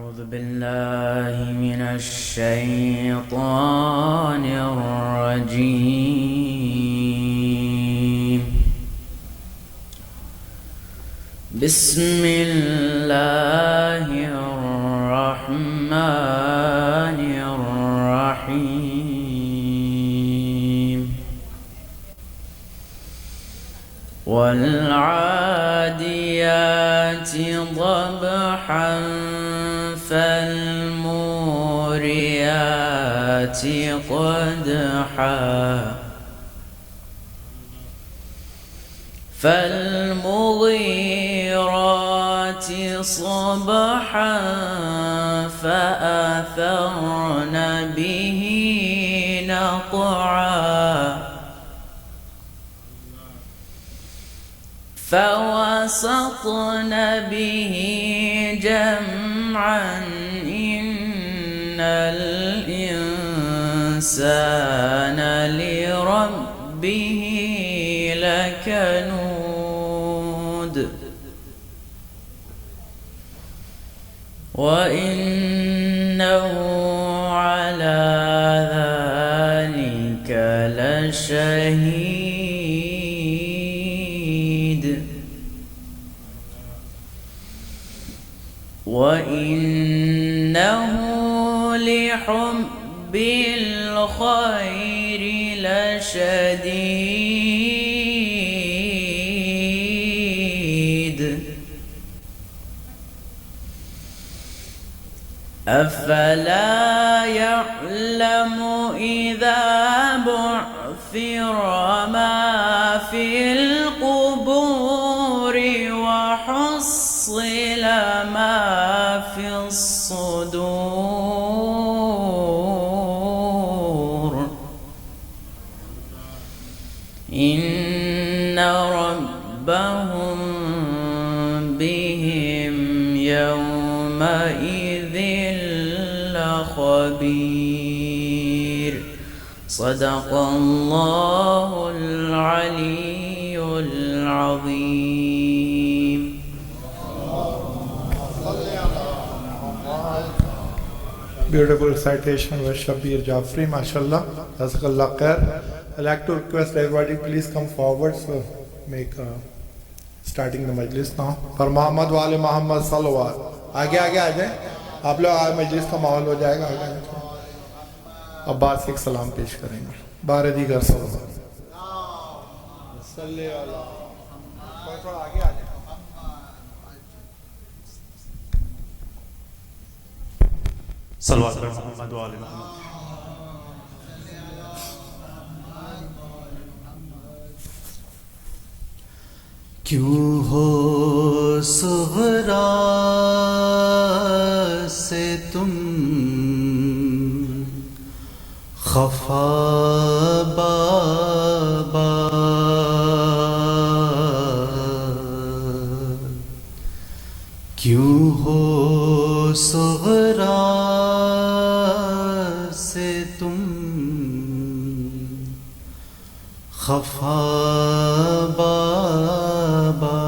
أعوذ بالله من الشيطان الرجيم. بسم الله الرحمن الرحيم. والعاديات ضبحا فالموريات قدحا فالمغيرات صبحا فأثرن به نقعا فوسطن به جمعا إن الإنسان لربه لكنود وإنه على ذلك لشهيد وإنه لحب الخير لشديد أفلا يعلم إذا بعثر ما في القبور وحصل ما في الصدور إن ربهم بهم يومئذ لخبير. صدق الله العلي العظيم. Beautiful citation by Shabir Jafri, mashallah. Jazakallah khair. I'd like to request everybody please come forward so make starting the majlis now. For Muhammad wa ali Muhammad salawat. آگے آگے آ جائیں آپ لوگ. آج مجلس کا ماحول ہو جائے گا. اب بعد سے ایک سلام پیش کریں گے. بار دیگر صلوات. صلی اللہ. تھوڑا آگے آ جائیں. صلوات محمد و آل محمد. کیوں ہو صغرا سے تم خفا بابا، کیوں ہو صغرا سے تم خفا بابا؟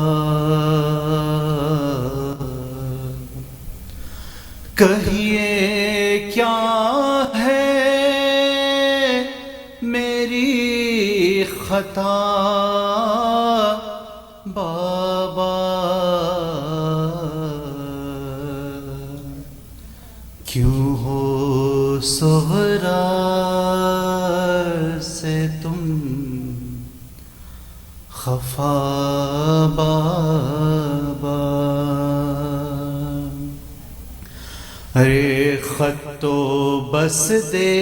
کہیے کیا ہے میری خطا بابا، کیوں ہو صغرا سے تم خفا بابا؟ ارے خط تو بس دے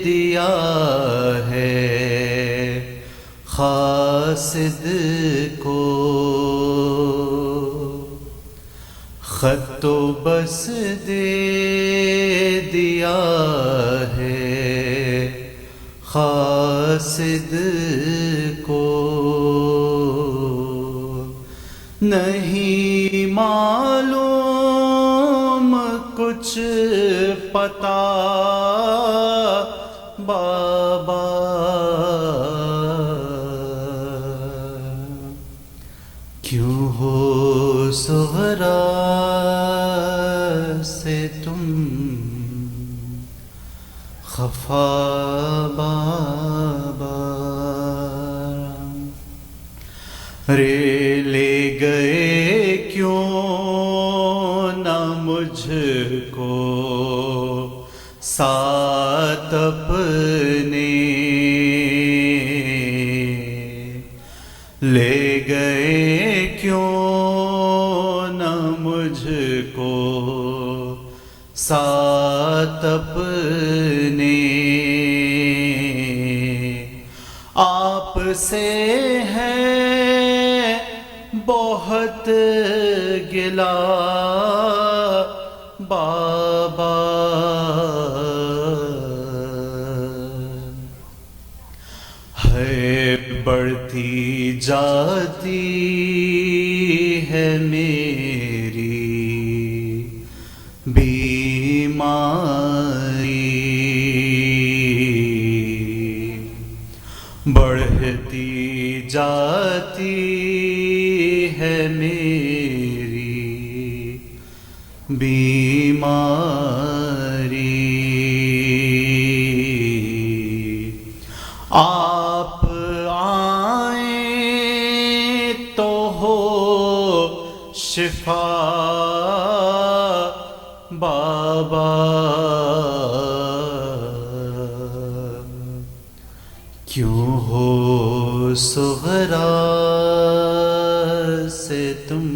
دیا ہے قاصد کو، خط تو بس دے دیا ہے قاصد کو، نہیں معلوم کچھ پتا بابا، کیوں ہو صغرا تم خفا بابا رے لے گئے کیوں نہ مجھ کو ساتھ اپنے لے گئے کیوں نہ مجھ کو ساتھ اپنے آپ سے ہے بہت گلا بابا ہے بڑھتی جاتی ہے میری بیماری بڑھتی جاتی ہے میری بیماری آپ آئیں تو ہو شفا بابا کیوں ہو صغرا سے تم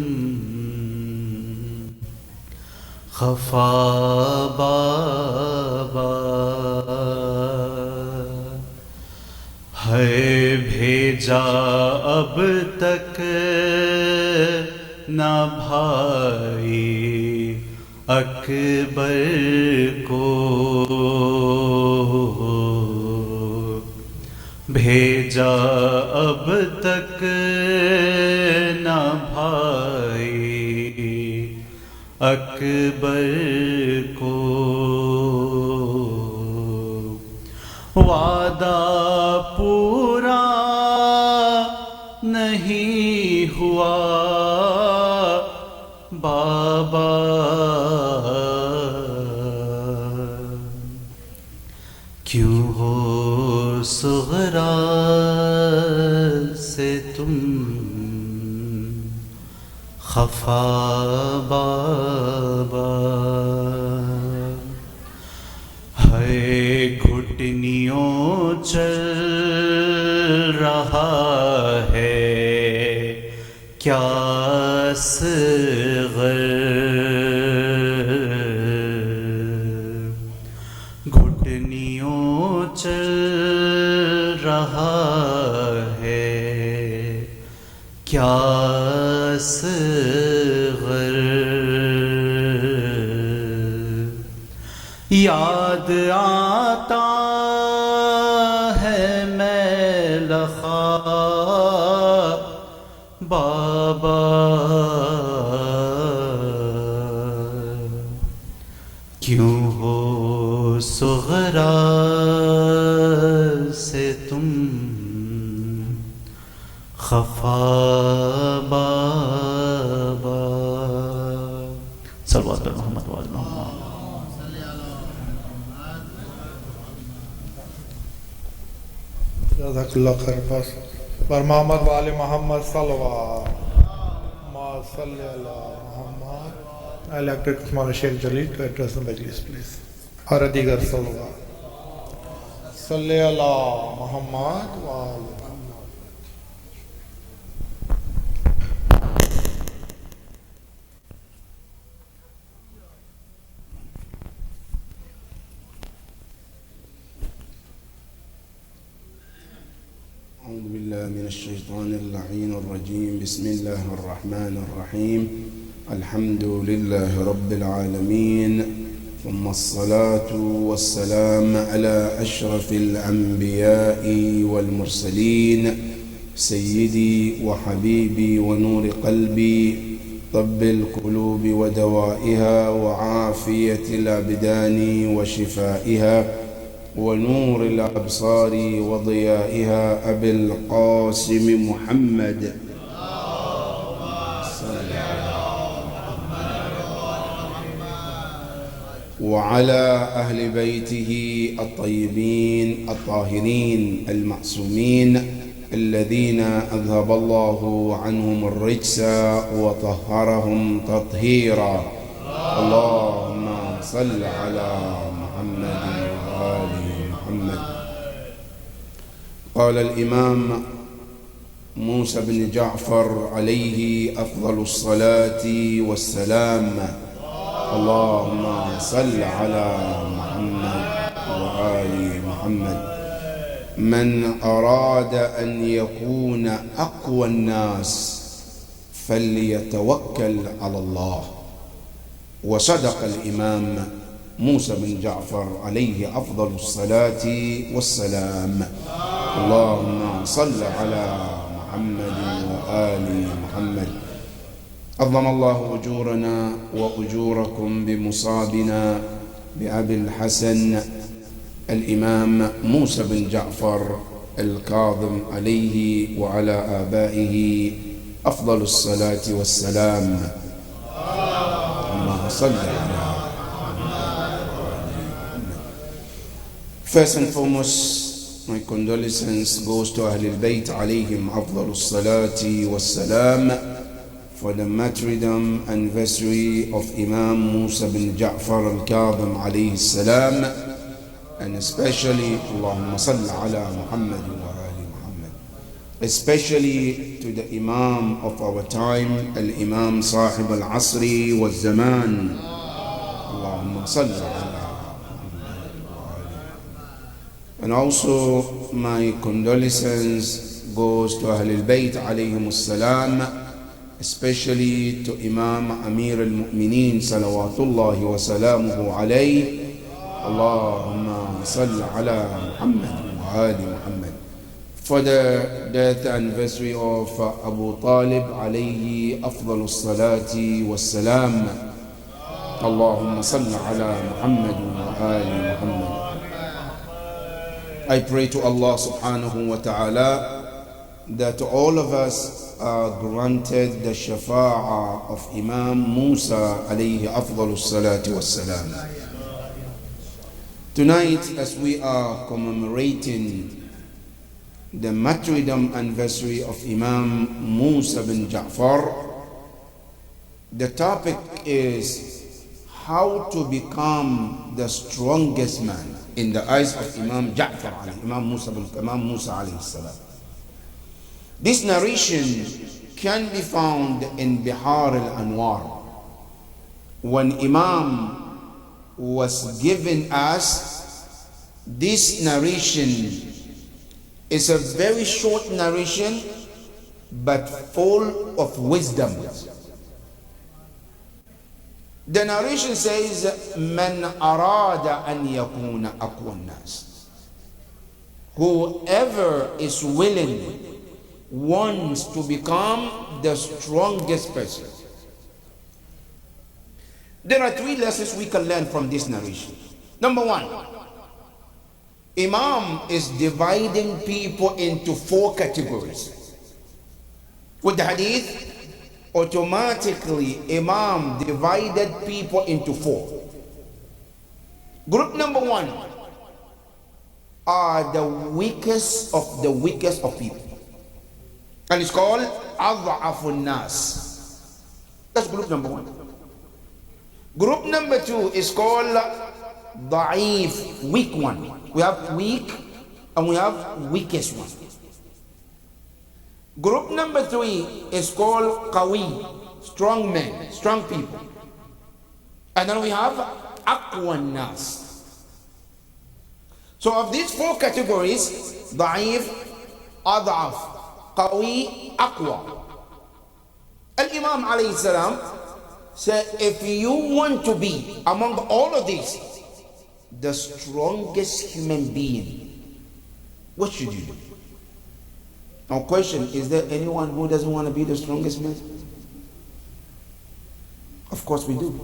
خفا بابا ہے بھیجا اب تک نہ بھائی اکبر کو بھیجا اب تک نہ بھائی اکبر کو وعدہ پورا نہیں ہوا بابا کیوں ہو صغرا سے تم خفا بابا ہے گھٹنیوں چل رہا ہے کیا صغر گھٹنیوں چل رہا ہے کیا صغر یاد آتا ہے میل خواب بابا کیوں ہو صغرا سے تم خفا بابا صلوات محمد وآل محمد جزاک اللہ خیر بس پر محمد وآل محمد صلوات ما صلی اللہ محمد I like to request Maulana Sheikh Jalil to address the majlis please اور دیگر صلوات صلی اللہ محمد وآل محمد أعوذ بالله من الشيطان اللعين الرجيم بسم الله الرحمن الرحيم الحمد لله رب العالمين ثم الصلاة والسلام على أشرف الأنبياء والمرسلين سيدي وحبيبي ونور قلبي طب القلوب ودوائها وعافية الأبدان وشفائها ونور الأبصار وضيائها أبي القاسم محمد وعلى أهل بيته الطيبين الطاهرين المعصومين الذين أذهب الله عنهم الرجس وطهرهم تطهيرا. اللهم صل على محمد وآل محمد. قال الإمام موسى بن جعفر عليه أفضل الصلاة والسلام: اللهم صل على محمد وآل محمد. من أراد أن يكون أقوى الناس فليتوكل على الله. وصدق الإمام موسى بن جعفر عليه أفضل الصلاة والسلام. اللهم صل على محمد وآل محمد. عظم الله أجورنا وأجوركم بمصابنا بأبي الحسن الإمام موسى بن جعفر الكاظم عليه وعلى آبائه أفضل الصلاة والسلام. اللهم صل على First and foremost, my condolences goes to Ahlul Bayt alayhim afdal salati wassalam for the martyrdom anniversary of Imam Musa bin Ja'far al-Kadhim alayhi salam, and especially Allahumma salli ala Muhammad wa ali Muhammad, especially to the Imam of our time, Al-Imam Sahib al-Asri wa zaman. Allahumma salli ala. And also my condolences goes to Ahlul Bayt alayhim salam, especially to Imam Amir al-Mu'mineen salawatullahi wa salamuhu alayhi. Allahumma salli ala Muhammad wa ali Muhammad. For the death anniversary of Abu Talib alayhi afdal salati wa salam. Allahumma salli ala Muhammad wa ali Muhammad. I pray to Allah subhanahu wa ta'ala that all of us are granted the shafa'ah of Imam Musa alayhi afdalu salatu wassalam. Tonight, as we are commemorating the martyrdom anniversary of Imam Musa bin Ja'far, the topic is how to become the strongest man in the eyes of Imam Ja'far, Imam Musa alayhi salam. This narration can be found in Bihar al-Anwar, when Imam was giving us this narration. Is a very short narration but full of wisdom. The narration says, "Man arada an yakuna aqwa nas." Whoever is willing wants to become the strongest person. There are three lessons we can learn from this narration. Number one, Imam is dividing people into four categories. With the hadith, automatically Imam divided people into four. Group number one are the weakest of the weakest of people, and it's called adhafun nas. That's group number one. Group number two is called da'if, weak one. We have weak and we have weakest one. Group number three is called qawi, strong men, strong people. And then we have aqwa nas. So of these four categories, da'if, ad'af, qawi, aqwa, Al-Imam alayhi salam said, if you want to be among all of these, the strongest human being, what should you do? Now question, is there anyone who doesn't want to be the strongest man? Of course we do.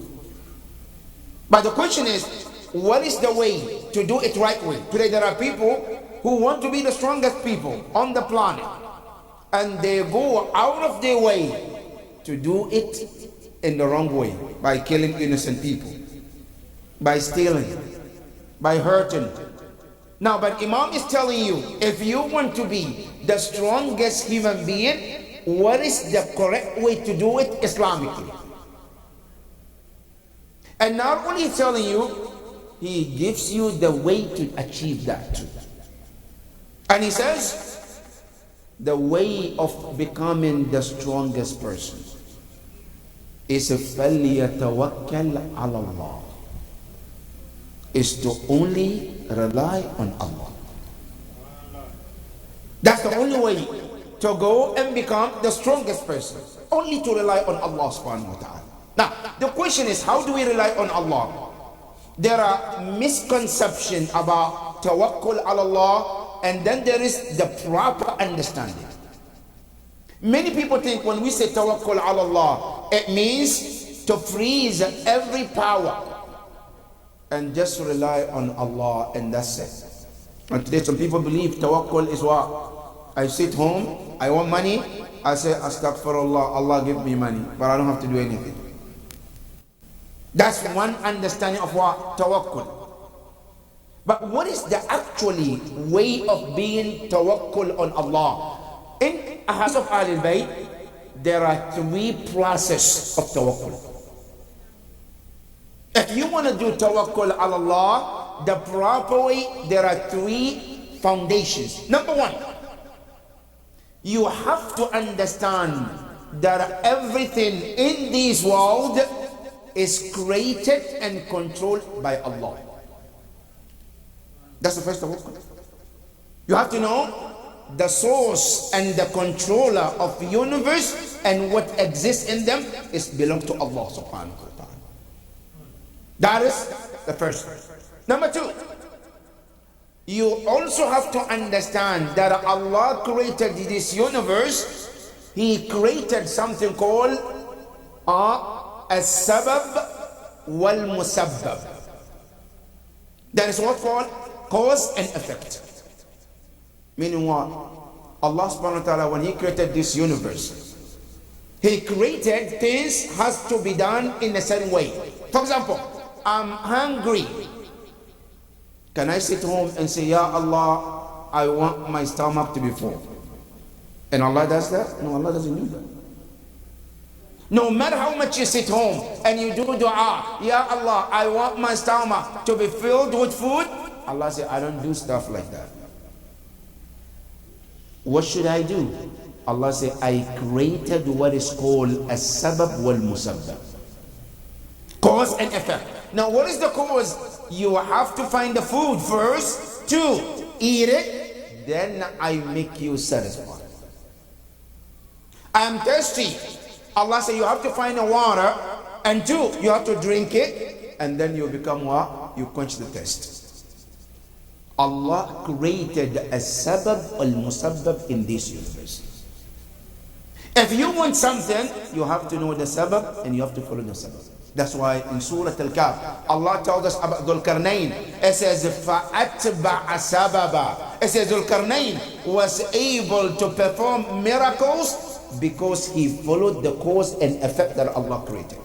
But the question is, what is the way to do it right way? Today there are people who want to be the strongest people on the planet, and they go out of their way to do it in the wrong way by killing innocent people. by stealing, by hurting. Now, but Imam is telling you, if you want to be the strongest human being, what is the correct way to do it Islamically? And not only telling you, he gives you the way to achieve that too. And he says, the way of becoming the strongest person is فَلْيَتَوَكَّلْ عَلَى اللَّهِ, is to only rely on Allah. That's the only way to go and become the strongest person. Only to rely on Allah subhanahu wa ta'ala. Now, the question is, how do we rely on Allah? There are misconceptions about tawakkul ala Allah, and then there is the proper understanding. Many people think when we say tawakkul ala Allah, it means to freeze every power and just rely on Allah, and that's it. And today some people believe tawakkul is what? I sit home, I want money, I say astaghfirullah, Allah give me money, but I don't have to do anything. That's one understanding of what? Tawakkul. But what is the actually way of being tawakkul on Allah? In a house of Ahlul Bayt, there are three processes of tawakkul. If you want to do tawakkul ala Allah, the proper way, there are three foundations. Number one, you have to understand that everything in this world is created and controlled by Allah. That's the first tawakkul. You have to know the source and the controller of the universe, and what exists in them is belong to Allah subhanahu wa ta'ala. That is the first. Number two, you also have to understand that Allah created this universe. He created something called as-sabab wal-musabbab. That is what called cause and effect. Meaning what? Allah subhanahu wa ta'ala, when He created this universe, He created things has to be done in a certain way. For example, I'm hungry. Can I sit home and say, Ya Allah, I want my stomach to be full? And Allah does that? No, Allah doesn't do that. No matter how much you sit home and you do dua, Ya Allah, I want my stomach to be filled with food, Allah says, I don't do stuff like that. What should I do? Allah says, I created what is called as-sabab wal-musabbab. Cause and effect. Now what is the cause? You have to find the food first, to eat it, then I make you satisfied. I am thirsty. Allah says you have to find the water, and two, you have to drink it, and then you become what? You quench the thirst. Allah created a sabab al-musabbab in this universe. If you want something, you have to know the sabab and you have to follow the sabab. That's why in Surah Al-Kahf, Allah tells us about Dhul Qarnayn. It says, فَأَتْبَعَ سَبَبًا. It says Dhul Qarnayn was able to perform miracles because he followed the cause and effect that Allah created.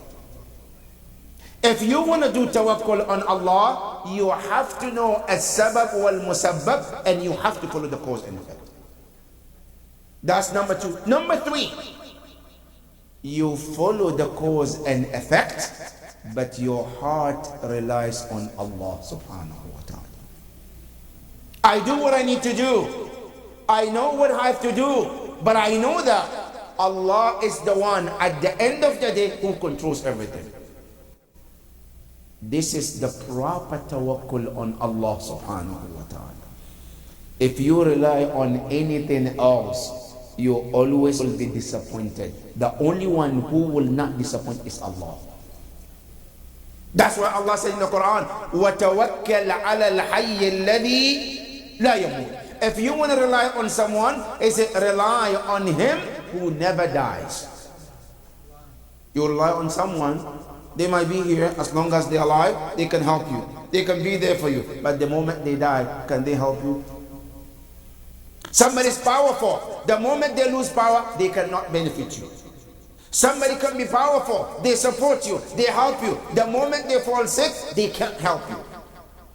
If you want to do tawakkul on Allah, you have to know as-sabab wal-musabbab, and you have to follow the cause and effect. That's number two. Number three, you follow the cause and effect, but your heart relies on Allah subhanahu wa ta'ala. I do what I need to do. I know what I have to do, but I know that Allah is the one at the end of the day who controls everything. This is the proper tawakkul on Allah subhanahu wa ta'ala. If you rely on anything else, you always will be disappointed. The only one who will not disappoint is Allah. That's why Allah said in the Quran, وَتَوَكَّلْ عَلَى الْحَيِّ الَّذِي لَا يَمُوتُ. If you want to rely on someone, is it rely on him who never dies. You rely on someone, they might be here as long as they're alive, they can help you. They can be there for you. But the moment they die, can they help you? Somebody is powerful. The moment they lose power, they cannot benefit you. Somebody can be powerful, they support you, they help you. The moment they fall sick, they can't help you.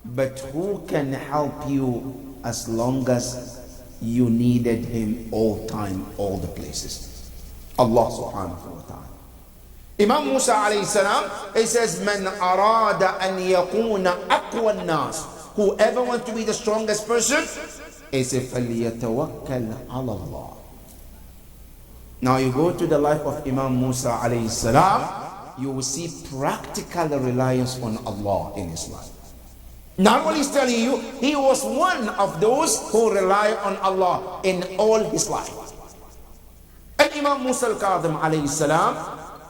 But who can help you as long as you needed him all time, all the places? Allah subhanahu wa ta'ala. Imam Musa alayhi salam, he says, Man arada an yakuna aqwa nas. Whoever wants to be the strongest person, he says, فَلْيَتَوَكَّلْ عَلَى اللَّهِ. Now you go to the life of Imam Musa alayhi salam, you will see practical reliance on Allah in his life. Not only he's telling you, he was one of those who rely on Allah in all his life. And Imam Musa al-Kadhim alayhi salam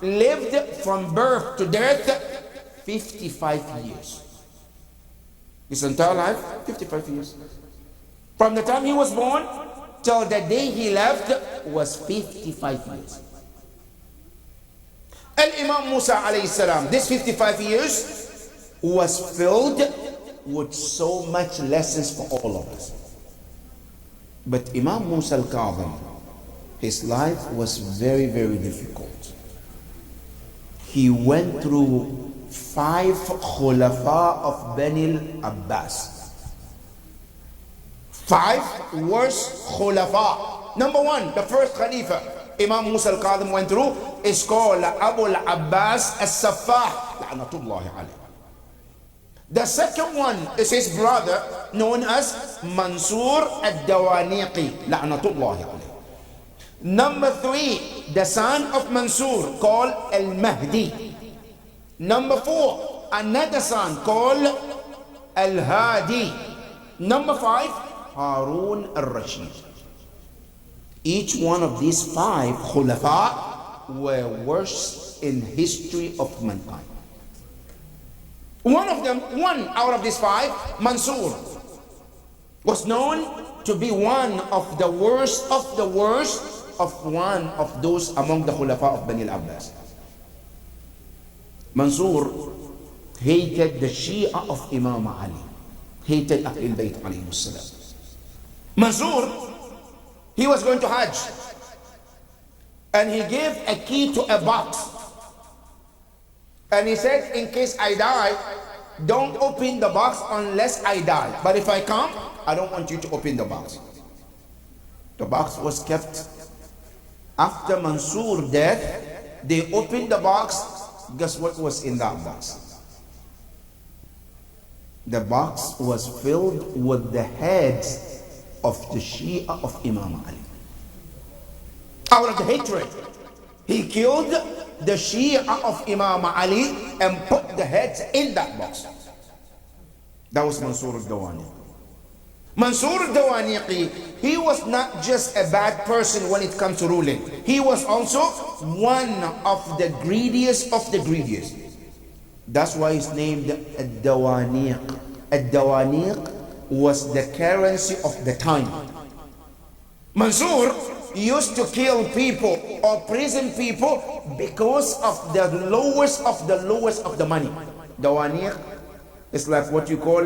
lived from birth to death 55 years. His entire life, 55 years. From the time he was born till the day he left was 55 years. And Imam Musa alayhi salam, this 55 years was filled with so much lessons for all of us. But Imam Musa al-Kadhim, his life was very, very difficult. He went through 5 khulafa of Bani al-Abbas. 5 worst khulafa. Number 1, the first khalifa Imam Musa al-Kadhim went through is called Abu al-Abbas al-Saffah, la'natullahi alayhi. The second one is his brother known as Mansur al-Dawaniqi, la'natullahi alayhi. Number 3, the son of Mansur called al-Mahdi. Number 4, another son called al-Hadi. Number 5, Harun al-Rashid. Each one of these 5 khulafa were worst in history of mankind. One out of these 5, Mansur, was known to be one of the worst of one of those among the khulafa of Bani al-Abbas. Mansur hated the Shia of Imam Ali, hated Ahlul Bayt alayhi salam. Mansur, he was going to Hajj, and he gave a key to a box, and he said, in case I die, don't open the box unless I die, but if I come, I don't want you to open the box. The box was kept. After Mansur's death, they opened the box. Guess what was in that box? The box was filled with the heads of the Shia of Imam Ali. Out of the hatred, he killed the Shia of Imam Ali and put the heads in that box. That was Mansur al-Dawaniqi. Mansur al-Dawaniqi, he was not just a bad person when it comes to ruling. He was also one of the greediest of the greediest. That's why he's named al-Dawaniq. Al-Dawaniq was the currency of the time. Mansur used to kill people or prison people because of the lowest of the money. Dawaniq is like what you call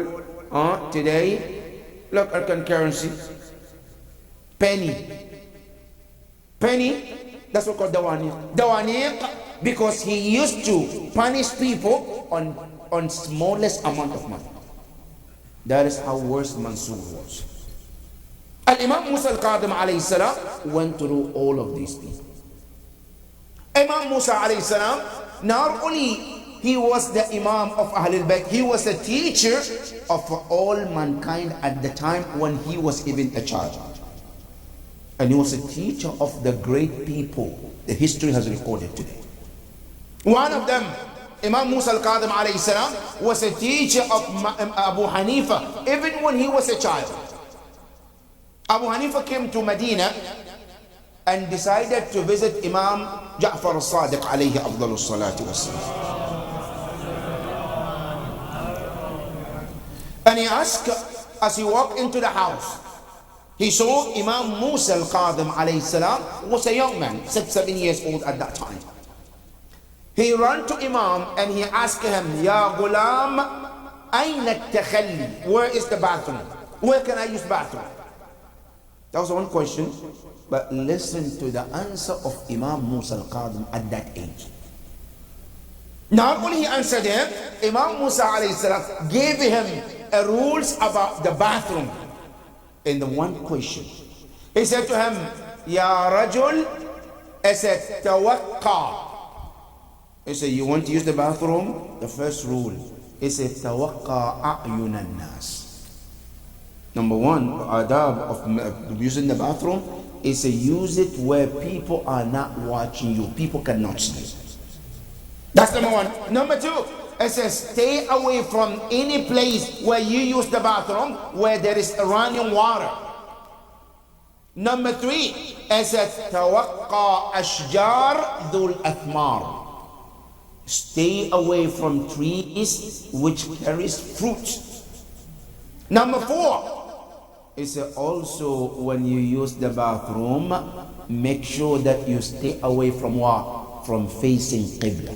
today, look, American currency, penny, that's what called Dawaniq. Dawaniq, because he used to punish people on smallest amount of money. That is how worse Mansur was. And Imam Musa al-Kadhim alayhi salam went through all of these people. Imam Musa alayhi salam, not only he was the Imam of Ahlul Bayt, he was a teacher of all mankind at the time when he was even a child. And he was a teacher of the great people the history has recorded today. One of them, Imam Musa al-Kadhim alayhi salam, was a teacher of Abu Hanifa even when he was a child. Abu Hanifa came to Medina and decided to visit Imam Ja'far al-Sadiq alayhi afdalus salatu wassalam. And he asked, as he walked into the house, he saw Imam Musa al-Kadhim alayhi salam was a young man, 6-7 years old at that time. He ran to Imam and he asked him, Ya Ghulam, ayna at-takhalli? Where is the bathroom? Where can I use bathroom? That was one question. But listen to the answer of Imam Musa al-Kadhim at that age. Not only he answered him, Imam Musa alayhi salam gave him rules about the bathroom. In the one question, he said to him, Ya Rajul, he said, Tawakka. He said, you want to use the bathroom? The first rule, he said, Tawakka a'yun al-nas. Number one, adab of using the bathroom is to use it where people are not watching you. People cannot see. That's number one. Number two, it says stay away from any place where you use the bathroom where there is running water. Number three, it says tawaqqa ashjar dhul athmar. Stay away from trees which carries fruit. Number four, is also when you use the bathroom, make sure that you stay away from what? From facing Qibla.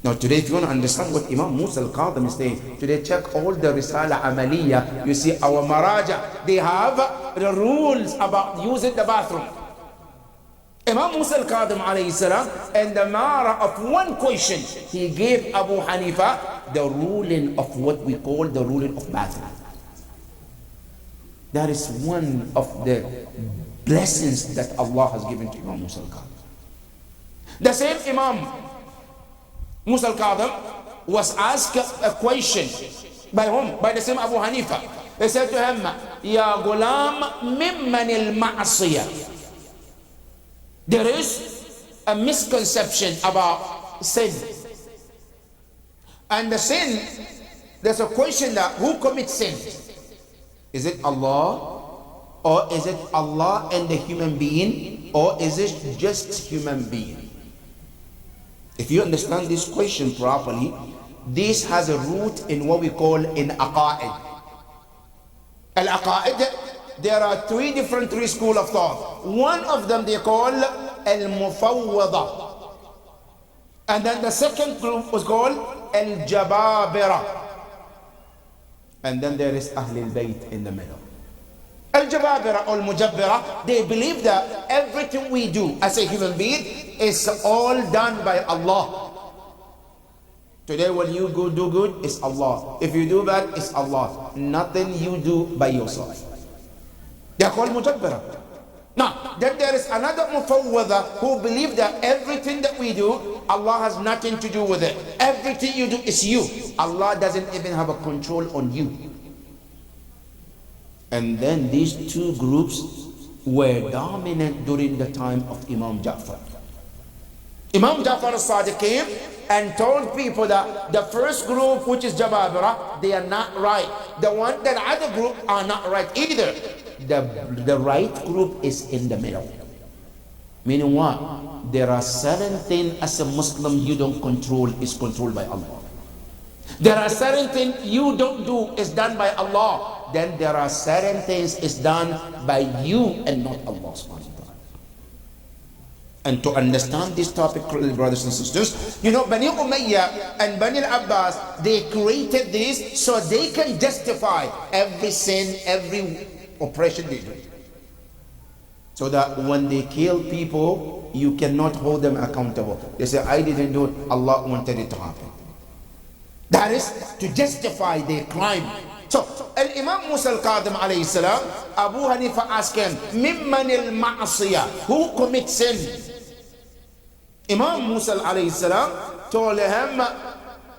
Now today, if you want to understand what Imam Musa al-Kadhim is saying, today check all the Risala Amaliya. You see our Maraja, they have the rules about using the bathroom. Imam Musa al-Kadhim alayhi salam, and the Mara of one question, he gave Abu Hanifa the ruling of what we call the ruling of bathroom. That is one of the blessings that Allah has given to Imam Musa al-Kadhim. The same Imam Musa al-Kadhim was asked a question by whom? By the same Abu Hanifa. He said to him, Ya Ghulam mimman al-ma'asiyah. There is a misconception about sin. And the sin, there's a question that who commits sin? Is it Allah, or is it Allah and the human being, or is it just human being? If you understand this question properly, this has a root in what we call in aqa'id. Al-aqa'id, there are three schools of thought. One of them they call al-mufawwada. And then the second group was called al-jababira. And then there is Ahlul Bayt in the middle. Al-Jababira or Al-Mujabbira, they believe that everything we do as a human being is all done by Allah. Today when you go do good, it's Allah. If you do bad, it's Allah. Nothing you do by yourself. They are called Mujabbira. Now, then there is another Mufawwada who believe that everything that we do, Allah has nothing to do with it. Everything you do is you. Allah doesn't even have a control on you. And then these two groups were dominant during the time of Imam Ja'far. Imam Ja'far as-Sadiq came and told people that the first group, which is Jababira, they are not right. The other group are not right either. The right group is in the middle. Meaning what? There are certain things as a Muslim you don't control, is controlled by Allah. There are certain things you don't do, is done by Allah. Then there are certain things is done by you and not Allah subhanahu wa ta'ala. And to understand this topic, brothers and sisters, you know, Bani Umayyah and Bani al-Abbas, they created this so they can justify every sin, every oppression they do. So that when they kill people, you cannot hold them accountable. They say, I didn't do it, Allah wanted it to happen. That is to justify their crime. So, Imam Musa al-Kadhim alayhi salam, Abu Hanifa asked him, Mimman al-ma'asiyah, who commits sin? Imam Musa alayhi salam told him,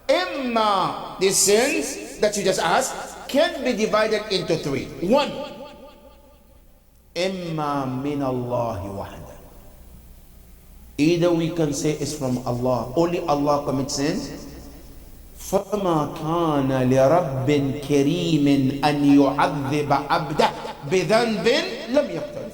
Imma, the sins that you just asked can be divided into three. One, Imma min Allahi wahda. Either we can say it's from Allah, only Allah commits sins. فما كان لرب كريم أن يعذب عبده بذنب لم يقترف.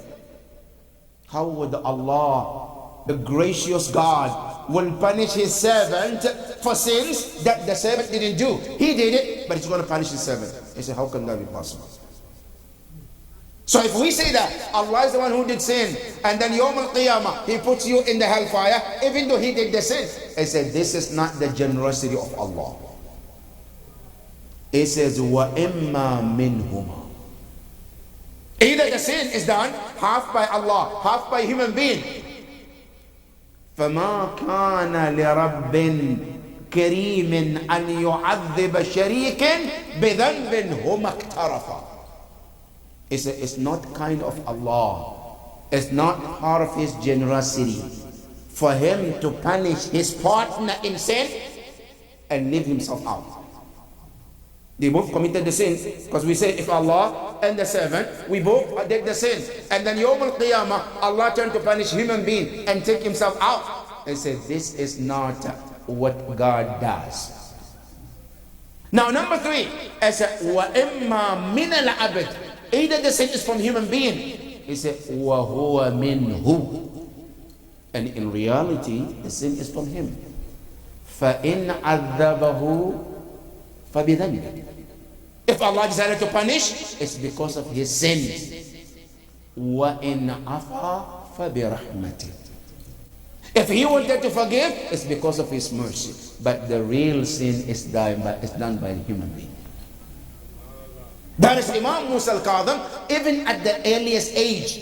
How would Allah, the gracious God, will punish his servant for sins that the servant didn't do? He did it, but he's going to punish his servant. He said, how can that be possible? So if we say that Allah is the one who did sin, and then Yawm al-Qiyamah, he puts you in the hellfire, even though he did the sin, he said, this is not the generosity of Allah. He says, وَإِمَّا مِنْهُمَا. Either the sin is done half by Allah, half by human being. فَمَا كَانَ لِرَبٍّ كَرِيمٍ أَنْ يُعَذِّبَ شَرِيكٍ بِذَنْبٍ هُمَ اقْتَرَفَ. It's not kind of Allah. It's not part of His generosity for Him to punish His partner in sin and leave Himself out. They both committed the sin, because we say if Allah and the servant, we both did the sin, and then Yawm al-Qiyamah, Allah turned to punish human being and take Himself out and said, this is not what God does. Now number 3, I said, وَإِمَّا مِنَ الْعَبْدِ. Either the sin is from human being, he said, وَهُوَ مِنْهُ. And in reality, the sin is from him. فَإِنْ عَذَّبَهُ فَبِذَنْبِهِ. If Allah decided to punish, it's because of his sin. وَإِنْ عَفَى فَبِرَحْمَتِهِ. If he wanted to forgive, it's because of his mercy. But the real sin is done by a human being. That is Imam Musa al-Kadhim, even at the earliest age,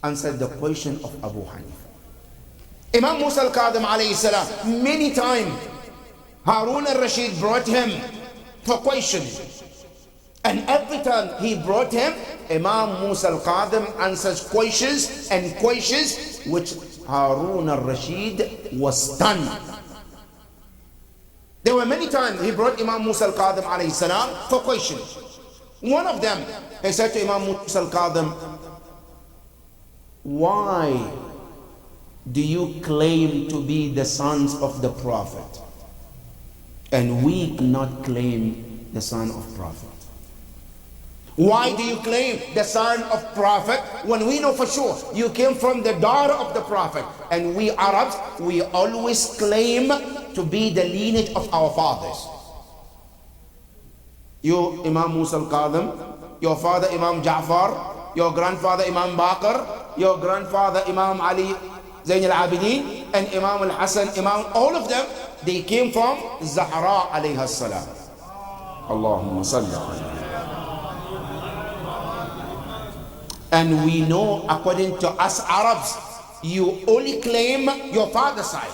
answered the question of Abu Hanifa. Imam Musa al-Kadhim alayhi salam, many times Harun al-Rashid brought him for questions. And every time he brought him, Imam Musa al-Kadhim answers questions and questions which Harun al-Rashid was stunned. There were many times he brought Imam Musa al-Kadhim alayhi salam for questions. One of them, he said to Imam Musa al-Kadhim, why do you claim to be the sons of the Prophet and we cannot claim the son of Prophet? Why do you claim the son of Prophet when we know for sure you came from the daughter of the Prophet? And we Arabs, we always claim to be the lineage of our fathers. You, Imam Musa al-Kadhim, your father Imam Ja'far, your grandfather Imam Baqir, your grandfather Imam Ali Zayn al-Abidin, and Imam al-Hasan, Imam, all of them, they came from Zahra alayha salam. Allahumma salli. And we know, according to us Arabs, you only claim your father's side.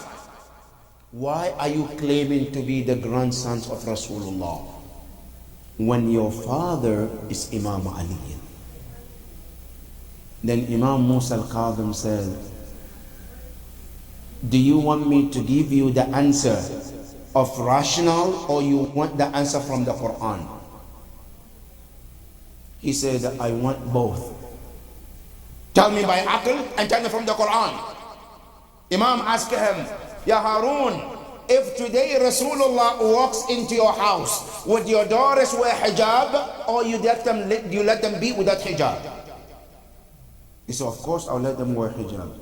Why are you claiming to be the grandsons of Rasulullah when your father is Imam Ali? Then Imam Musa al-Kadhim said, do you want me to give you the answer of rational, or you want the answer from the Quran? He said, I want both. Tell me by aql and tell me from the Quran. Imam asked him, Ya Harun, if today Rasulullah walks into your house, would your daughters wear hijab, or you let them be without hijab? He said, of course I'll let them wear hijab.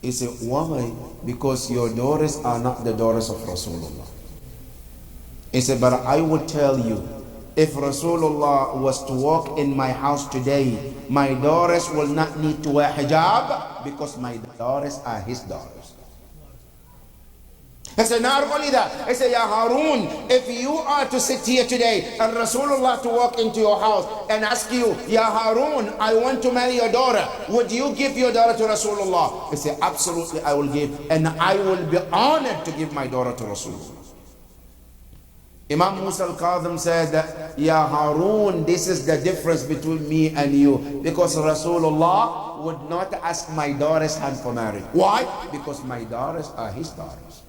He said, why? Because your daughters are not the daughters of Rasulullah. He said, but I will tell you, if Rasulullah was to walk in my house today, my daughters will not need to wear hijab because my daughters are his daughters. He said, not only that, he said, Ya Harun, if you are to sit here today and Rasulullah to walk into your house and ask you, Ya Harun, I want to marry your daughter, would you give your daughter to Rasulullah? He said, absolutely I will give, and I will be honored to give my daughter to Rasulullah. Imam Musa al-Kadhim said, Ya Harun, this is the difference between me and you, because Rasulullah would not ask my daughter's hand for marriage. Why? Because my daughters are his daughters.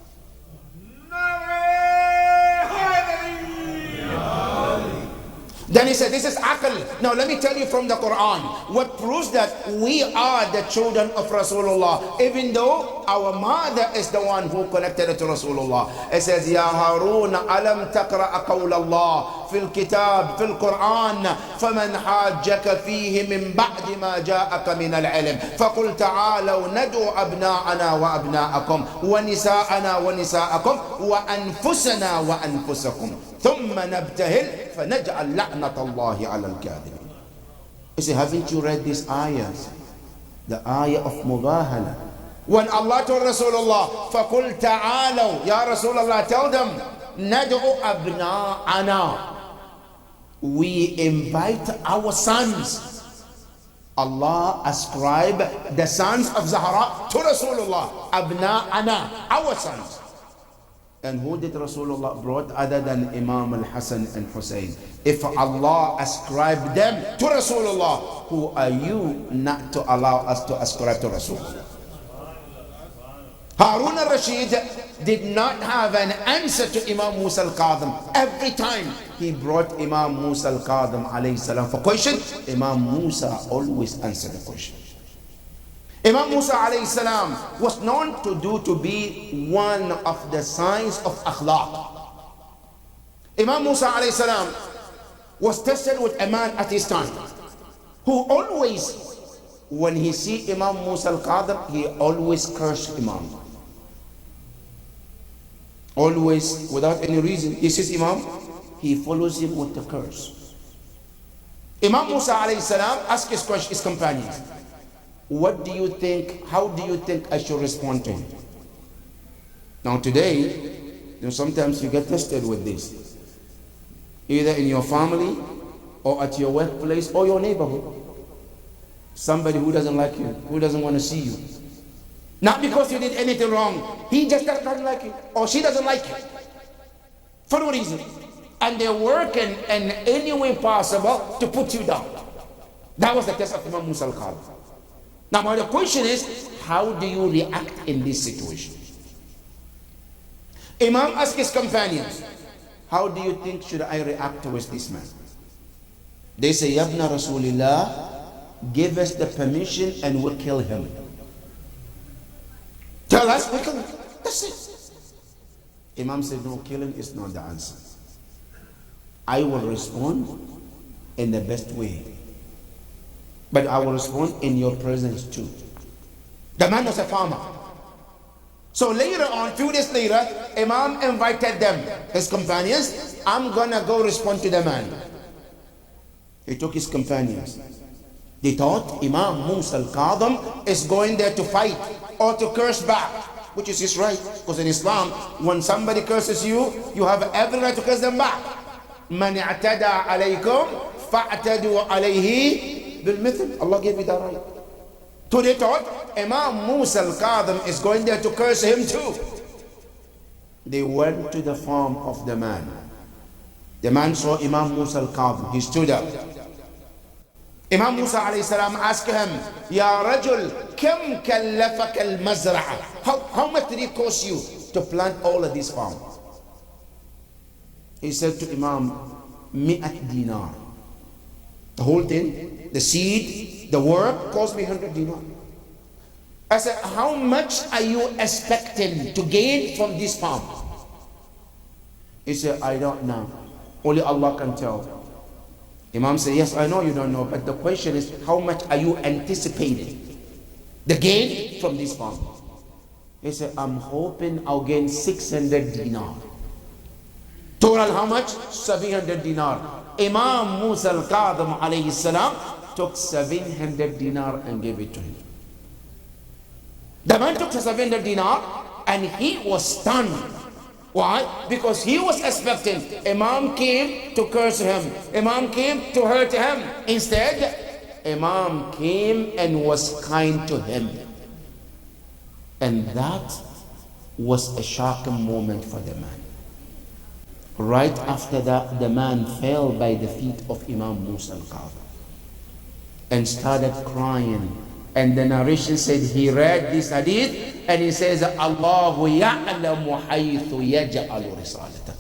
Then he said, this is aql. Now let me tell you from the Quran what proves that we are the children of Rasulullah, even though our mother is the one who connected it to Rasulullah. It says, Ya Harun, alam taqra qawl Allah fil kitab fil Quran faman hajjaka fihi min ba'di ma ja'aka min al-ilm faqul ta'alaw nad'u abna'ana wa abna'akum wa nisa'ana wa nisa'akum wa anfusana wa anfusakum thumma nabtahil fanaj'al la'natallahi 'ala al-kadhibin. He said, haven't you read these ayahs? The ayah of Mubahala. When Allah told Rasulullah, فَقُلْ تَعَالَوْا, Ya Rasulullah, tell them, نَدْعُ أَبْنَاءَنَا, we invite our sons. Allah ascribed the sons of Zahra to Rasulullah, Abna'ana, our sons. And who did Rasulullah brought other than Imam al-Hasan and Hussein? If Allah ascribed them to Rasulullah, who are you not to allow us to ascribe to Rasulullah? Harun al-Rashid did not have an answer to Imam Musa al-Kadhim. Every time he brought Imam Musa al-Kadhim alayhi salam for question, Imam Musa always answered the question. Imam Musa alayhi salam was known to be one of the signs of akhlaq. Imam Musa alayhi salam was tested with a man at his time who always, when he see Imam Musa al-Kadhim, he always cursed Imam. Always, without any reason. He sees Imam, he follows him with the curse. Imam Musa alayhi salam asked his companions, what do you think, how do you think I should respond to him? Now today, sometimes you get tested with this. Either in your family, or at your workplace, or your neighborhood. Somebody who doesn't like you, who doesn't want to see you. Not because you did anything wrong, he just doesn't like you, or she doesn't like you. For no reason. And they're working in any way possible to put you down. That was the test of Imam Musa al-Kadhim. Now the question is, how do you react in this situation? Imam asked his companions, how do you think should I react towards this man? They say, Yabna Rasulillah, give us the permission and we'll kill him. Tell us, we kill him. That's it. Imam said, no, killing is not the answer. I will respond in the best way. But I will respond in your presence too. The man was a farmer. So later on, 2 days later, Imam invited them, his companions, I'm gonna go respond to the man. He took his companions. They thought Imam Musa al-Kadhim is going there to fight or to curse back, which is his right. Because in Islam, when somebody curses you, you have every right to curse them back. Man i'tada alaykum fa'tadu alayhi bil mithl. Allah gave you that right. So they thought Imam Musa al-Kadhim is going there to curse him too. They went to the farm of the man. The man saw Imam Musa al-Kadhim. He stood up. Imam Musa alayhi salam asked him, Ya Rajul, kam kallafaka al-mazra'a? How much did it cost you to plant all of these farms? He said to Imam, 100 dinar. The whole thing, the seed, the work cost me 100 dinar. I said, how much are you expecting to gain from this farm? He said, I don't know. Only Allah can tell. Imam said, yes, I know you don't know, but the question is, how much are you anticipating the gain from this farm? He said, I'm hoping I'll gain 600 dinar. Total how much? 700 dinar. Imam Musa al-Kadhim alayhi salam took 700 dinar and gave it to him. The man took 700 dinar and he was stunned. Why? Because he was expecting Imam came to curse him. Imam came to hurt him. Instead, Imam came and was kind to him. And that was a shocking moment for the man. Right after that, the man fell by the feet of Imam Musa al-Kadhim and started crying. And the narration said he read this hadith and he says, Allahu ya'lamu haythu yaj'alu risalata.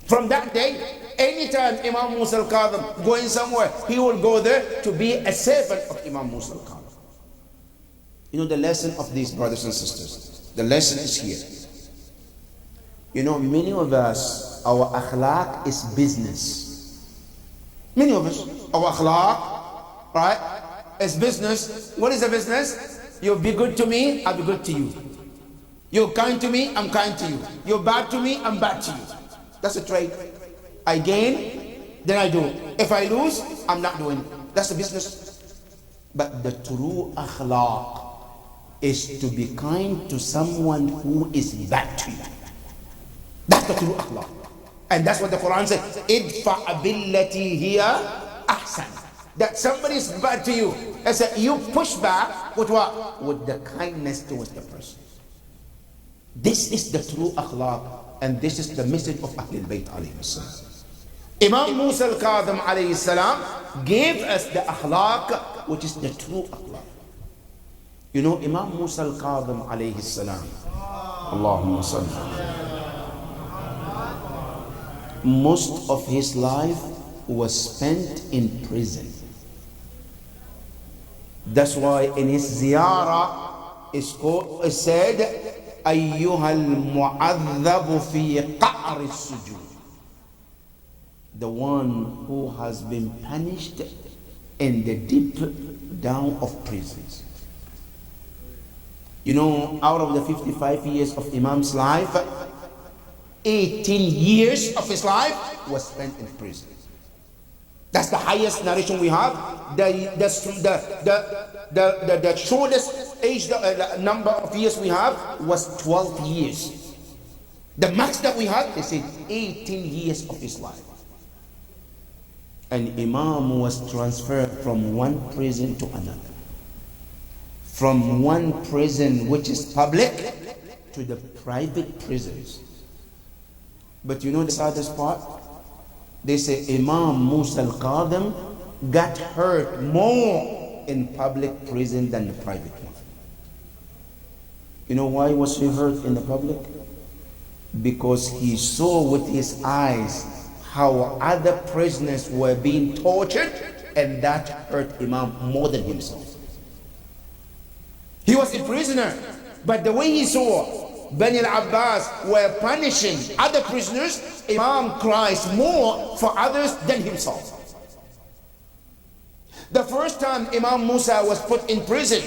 From that day, anytime Imam Musa al-Kadhim going somewhere, he will go there to be a servant of Imam Musa al-Kadhim. You know the lesson of these brothers and sisters. The lesson is here. You know, many of us, our akhlaq is business. Many of us, our akhlaq, right? It's business. What is a business? You be good to me, I'll be good to you. You're kind to me, I'm kind to you. You're bad to me, I'm bad to you. That's a trade. I gain, then I do. If I lose, I'm not doing it. That's a business. But the true akhlaq is to be kind to someone who is bad to you. That's the true akhlaq. And that's what the Quran said, idfa' billati hiya ahsan. That somebody is bad to you, and said you push back with what? With the kindness towards the person. This is the true akhlaq, and this is the message of Ahlul Bayt alayhi salam. Imam Musa al-Kadhim alayhi salam gave us the akhlaq, which is the true akhlaq. You know, Imam Musa al-Kadhim alayhi salam, Allahumma salli, most of his life was spent in prison. That's why in his ziyarah it said, أيها المعذب في قعر السجود. The one who has been punished in the deep down of prisons. You know, out of the 55 years of Imam's life, 18 years of his life was spent in prison. That's the highest narration we have. The shortest age, number of years we have was 12 years. The max that we had, they said 18 years of his life. And Imam was transferred from one prison to another. From one prison which is public to the private prisons. But you know the saddest part? They say Imam Musa al-Kadhim got hurt more in public prison than the private one. You know why was he hurt in the public? Because he saw with his eyes how other prisoners were being tortured, and that hurt Imam more than himself. He was a prisoner, but the way he saw Bani al-Abbas were punishing other prisoners, Imam cries more for others than himself. The first time Imam Musa was put in prison,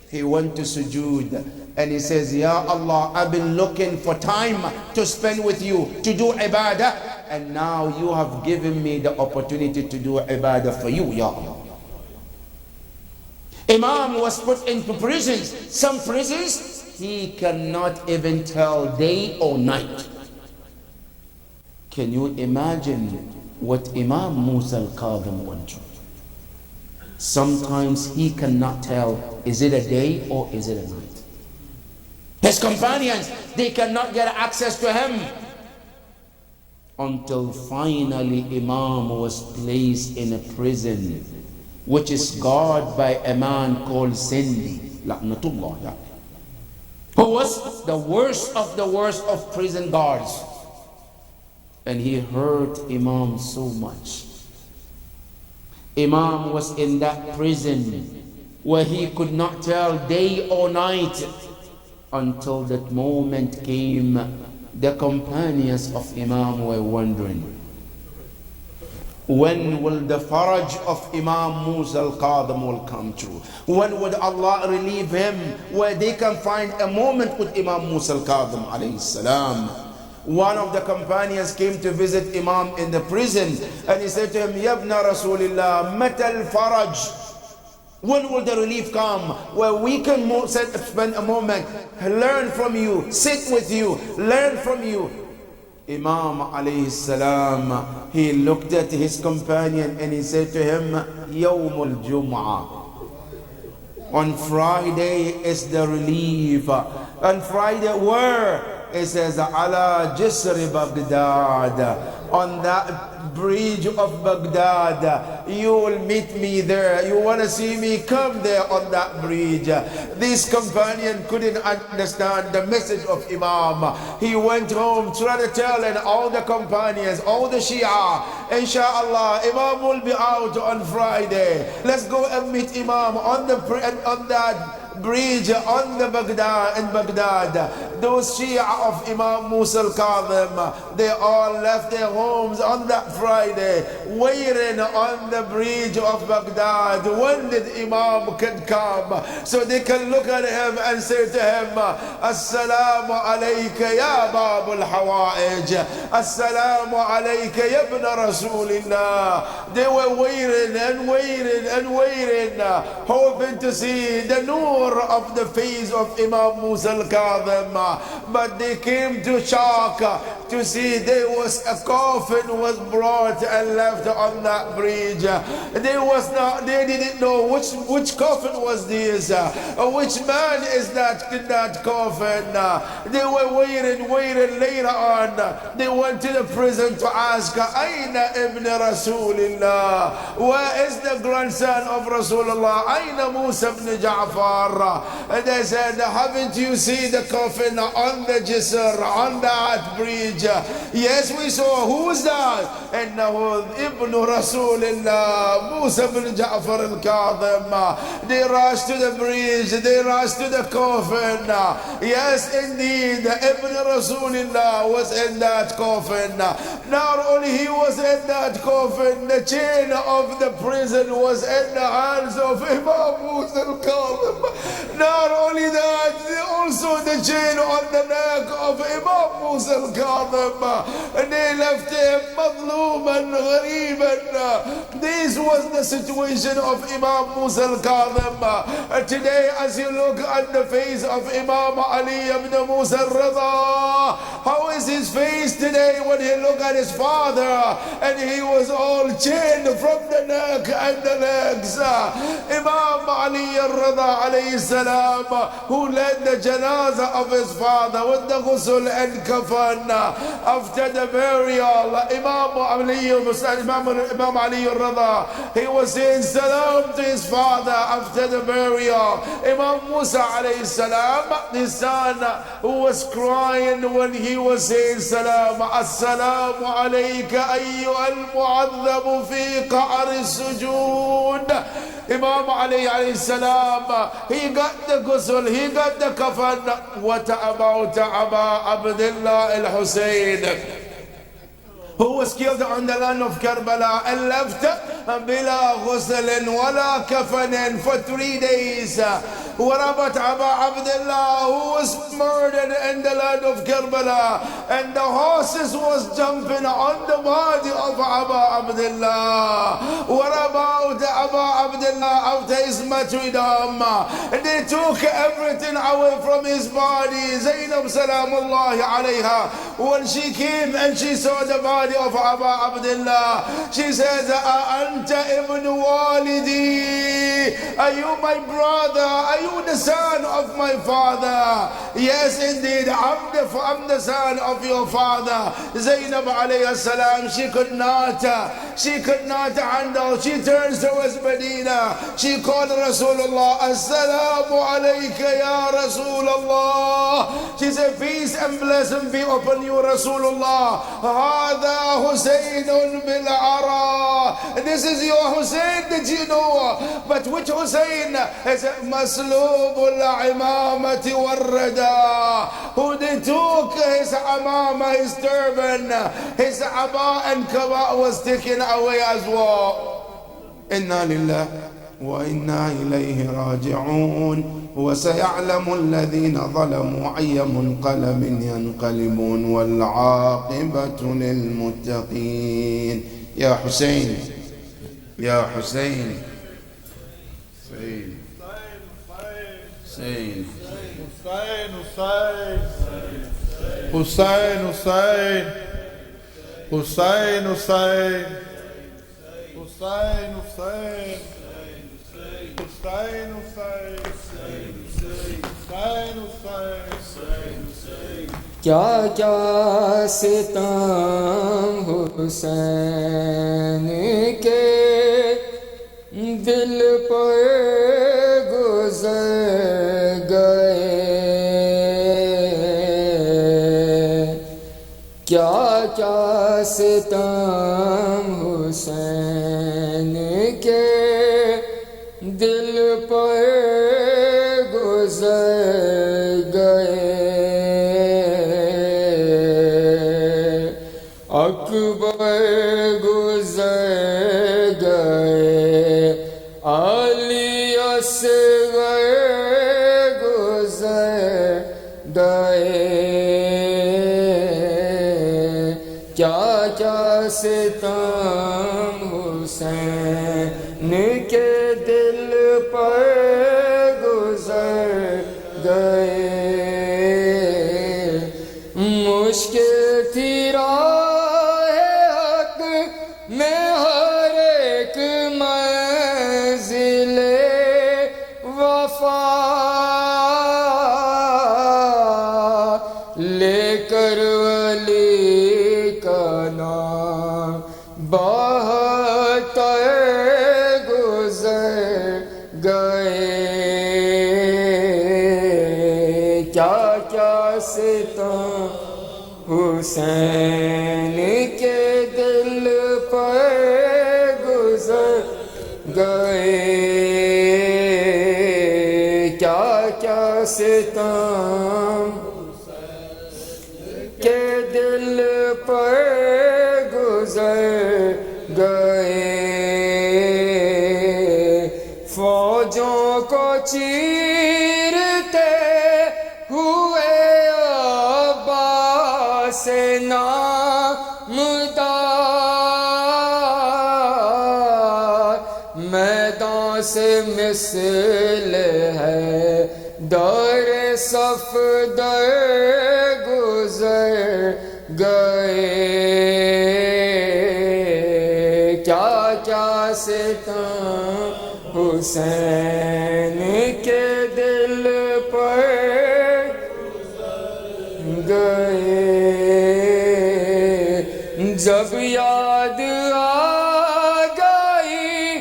he went to sujood and he says, Ya Allah, I've been looking for time to spend with you, to do ibadah, and now you have given me the opportunity to do ibadah for you, Ya Allah. Imam was put into prisons. Some prisons he cannot even tell day or night. Can you imagine what Imam Musa al-Kadhim went through? Sometimes he cannot tell, is it a day or is it a night? His companions, they cannot get access to him. Until finally Imam was placed in a prison which is guarded by a man called Sindi, La'natullah, who was the worst of prison guards. And he hurt Imam so much. Imam was in that prison where he could not tell day or night, until that moment came. The companions of Imam were wondering, when will the faraj of Imam Musa al-Kadhim will come true? When would Allah relieve him where they can find a moment with Imam Musa al-Kadhim alayhi salam? One of the companions came to visit Imam in the prison, and he said to him, Yabna Rasulillah, Matal Faraj. When will the relief come where we can spend a moment, learn from you, sit with you, learn from you? Imam alayhi salam, he looked at his companion and he said to him, Yawmul Jum'ah. On Friday is the relief. On Friday where? It says, Ala Jisri Baghdad. On that bridge of Baghdad, you will meet me there. You want to see me? Come there on that bridge. This companion couldn't understand the message of Imam. He went home trying to tell and all the companions, all the Shia, Inshallah, Imam will be out on Friday. Let's go and meet Imam on that bridge on the Baghdad. Those Shia of Imam Musa al-Kadhim, they all left their homes on that Friday, waiting on the bridge of Baghdad. When did Imam can come so they can look at him and say to him, Assalamu alayka ya Babul Hawaij, Assalamu alayka ya ibn Rasulillah. They were waiting and waiting and waiting, hoping to see the nur of the face of Imam Musa al-Kadhim, but they came to shock, to see there was a coffin was brought and left on that bridge. They didn't know which coffin was this, which man is that in that coffin. They were waiting. Later on, they went to the prison to ask, Aina ibn Rasulillah? Where is the grandson of Rasulullah? Aina Musa ibn Ja'far? And they said, haven't you seen the coffin on the Jisr, on that bridge? Yes, we saw. Who's that? إنه ibn Rasulillah, Musa ibn Ja'far al-Kadhim. They rushed to the bridge, they rushed to the coffin. Yes, indeed, Ibn Rasulillah was in that coffin. Not only he was in that coffin, the chain of the prison was in the hands of Imam Musa al-Kadhim. Not only that, also the chain on the neck of Imam Musa al-Kadhim. And they left him madluman ghariban. This was the situation of Imam Musa al-Kadhim. Today, as you look at the face of Imam Ali ibn Musa al-Rida, how is his face today when he look at his father and he was all chained from the neck and the legs? Imam Ali al-Rida alayhi salam, who led the janazah of his father with the ghusl and kafan after the burial, Imam Ali al-Rida, he was saying salam to his father after the burial. Imam Musa alayhi salam, his son, who was crying when he was saying salam, assalamu alayka ayyuha al-mu'adhabu fi qa'r as-sujud. Imam Ali alayhi salam, he got the ghusl, he got the kafan. What about Aba Abdullah al-Hussein, who was killed on the land of Karbala and left bila ghusl wala kafanin for 3 days? What about Aba Abdullah, who was murdered in the land of Karbala and the horses was jumping on the body of Aba Abdullah? What about Aba Abdullah after his martyrdom? They took everything away from his body. Zainab salamullahi alayha, when she came and she saw the body of Aba Abdullah, she says, Anta ibn walidi, are you my brother? Are you the son of my father? Yes, indeed, I'm the son of your father. Zainab alayhi salam, she could not handle. She turns towards Medina. She called Rasulullah, Assalamu alayka ya Rasulullah. She said, peace and blessing be upon you, Rasulullah. Hada Husaynun bil Ara. This is your Hussein that you know. But which Hussein? Is it Maslubul Imamati wal Rada, who they took his amama, his turban, his aba and kaba was taken away as well. Inna lillah wa inna ilayhi raji'un. وسيعلم الذين ظلموا أي منقلب ينقلبون والعاقبة للمتقين. يا حسين يا حسين حسين حسين Hussain, Hussain, Hussain, Hussain, Hussain, Hussain, Hussain, Hussain, Hussain. क्या क्या सितम हुसैन के दिल पर गुजर गए, क्या क्या सितम हुसैन के दिल पर गुजर गए। अकबर गुजर गए, अली असगर गुजर गए। क्या क्या सितम हुसैन के दिल पर गुजर गए। मुश्किल थी بہت گزر گئے کیا کیا ستم حسین کے دل پر گزر گئے کیا کیا ستم کے دل پر گزر گئے فوجوں کو چیرتے ہوئے عباس نامدار میدان سے مثل ہے در صفدر گزر گئے کیا کیا ستم حسین کے دل پر گئے جب یاد آ گئی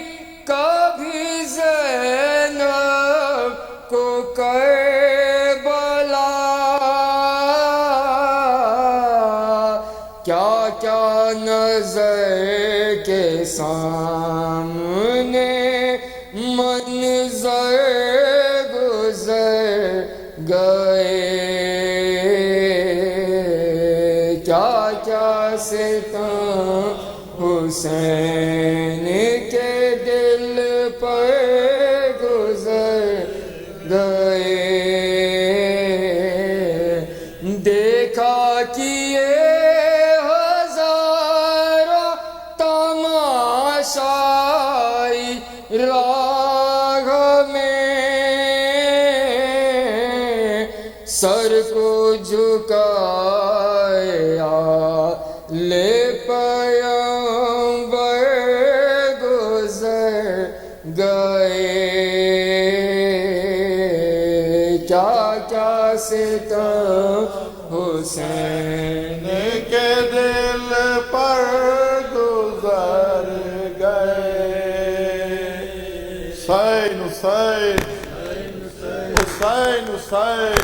کبھی زینب کو کربلا کیا کیا نظر کے سامنے منظر گزر گئے کیا کیا ستم حسین کے دل پر گزر گئے دیکھا کیے ہزاروں تماشائی راہ میں سر کو جھکائے لے پیمبر گزر گئے کیا کیا ستم حسین کے دل پر گزر گئے حسین حسین حسین حسین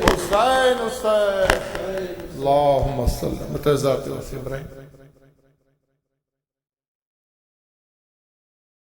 حسین حسین اللہم صلی اللہ علیہ وسلم